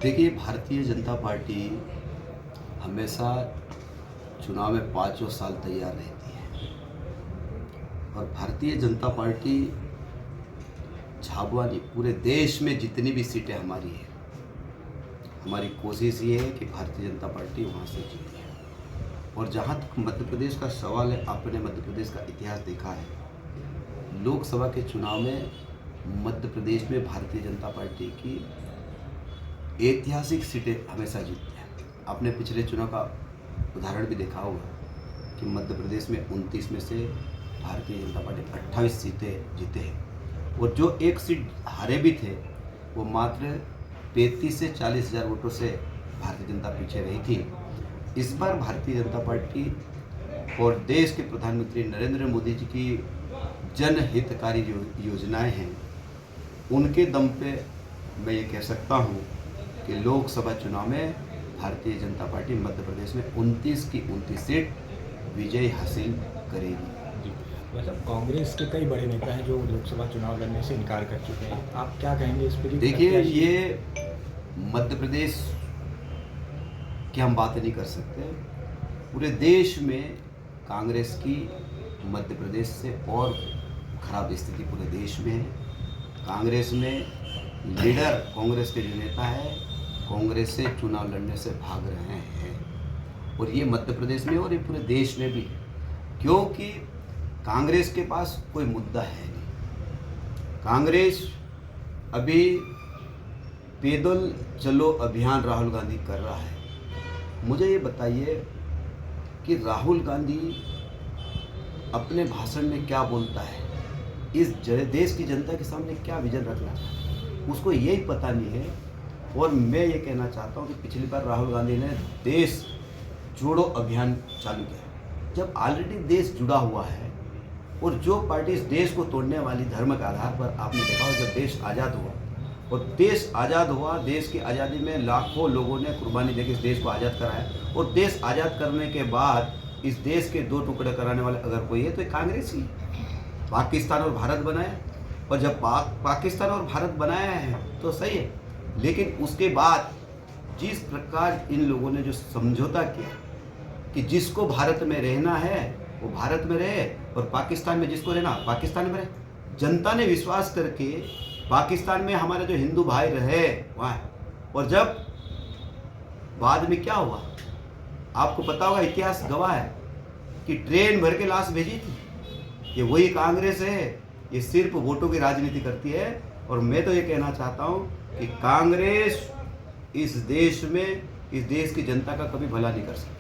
देखिए, भारतीय जनता पार्टी हमेशा चुनाव में पाँचों साल तैयार रहती है और भारतीय जनता पार्टी झाबुआ नहीं, पूरे देश में जितनी भी सीटें हमारी है, हमारी कोशिश ये है कि भारतीय जनता पार्टी वहाँ से जीती है। और जहाँ तक मध्य प्रदेश का सवाल है, आपने मध्य प्रदेश का इतिहास देखा है। लोकसभा के चुनाव में मध्य प्रदेश में भारतीय जनता पार्टी की ऐतिहासिक सीटें हमेशा जीतती हैं। आपने पिछले चुनाव का उदाहरण भी देखा होगा कि मध्य प्रदेश में 29 में से भारतीय जनता पार्टी 28 सीटें जीते हैं और जो एक सीट हारे भी थे वो मात्र 35 से 40 हज़ार वोटों से भारतीय जनता पीछे रही थी। इस बार भारतीय जनता पार्टी और देश के प्रधानमंत्री नरेंद्र मोदी जी की जनहितकारी जो योजनाएं हैं, उनके दम पे मैं ये कह सकता हूँ कि लोकसभा चुनाव में भारतीय जनता पार्टी मध्य प्रदेश में 29 की 29 सीट विजय हासिल करेगी। मतलब कांग्रेस के कई बड़े नेता हैं जो लोकसभा चुनाव लड़ने से इनकार कर चुके हैं, आप क्या कहेंगे इस पर? देखिए, ये मध्य प्रदेश की हम बात नहीं कर सकते, पूरे देश में कांग्रेस की मध्य प्रदेश से और खराब स्थिति पूरे देश में है। कांग्रेस में लीडर, कांग्रेस के जो नेता है, कांग्रेस से चुनाव लड़ने से भाग रहे हैं और ये मध्य प्रदेश में और ये पूरे देश में भी, क्योंकि कांग्रेस के पास कोई मुद्दा है नहीं। कांग्रेस अभी पैदल चलो अभियान राहुल गांधी कर रहा है। मुझे ये बताइए कि राहुल गांधी अपने भाषण में क्या बोलता है, इस देश की जनता के सामने क्या विजन रखना चाहता है, उसको यही पता नहीं है। और मैं ये कहना चाहता हूँ कि पिछली बार राहुल गांधी ने देश जोड़ो अभियान चालू किया। जब ऑलरेडी देश जुड़ा हुआ है और जो पार्टी इस देश को तोड़ने वाली धर्म के आधार पर, आपने देखा हो जब देश आज़ाद हुआ और देश आज़ाद हुआ, देश की आज़ादी में लाखों लोगों ने कुर्बानी देकर इस देश को आज़ाद कराया और देश आज़ाद करने के बाद इस देश के दो टुकड़े कराने वाले अगर कोई है तो कांग्रेस ही। पाकिस्तान और भारत बनाया और जब पाकिस्तान और भारत बनाया है तो सही है, लेकिन उसके बाद जिस प्रकार इन लोगों ने जो समझौता किया कि जिसको भारत में रहना है वो भारत में रहे और पाकिस्तान में जिसको रहना पाकिस्तान में रहे, जनता ने विश्वास करके पाकिस्तान में हमारे जो हिंदू भाई रहे वहाँ, और जब बाद में क्या हुआ आपको पता होगा, इतिहास गवाह है कि ट्रेन भर के लाश भेजी थी। ये वही कांग्रेस है, ये सिर्फ वोटों की राजनीति करती है। और मैं तो ये कहना चाहता हूँ कि कांग्रेस इस देश में, इस देश की जनता का कभी भला नहीं कर सकती।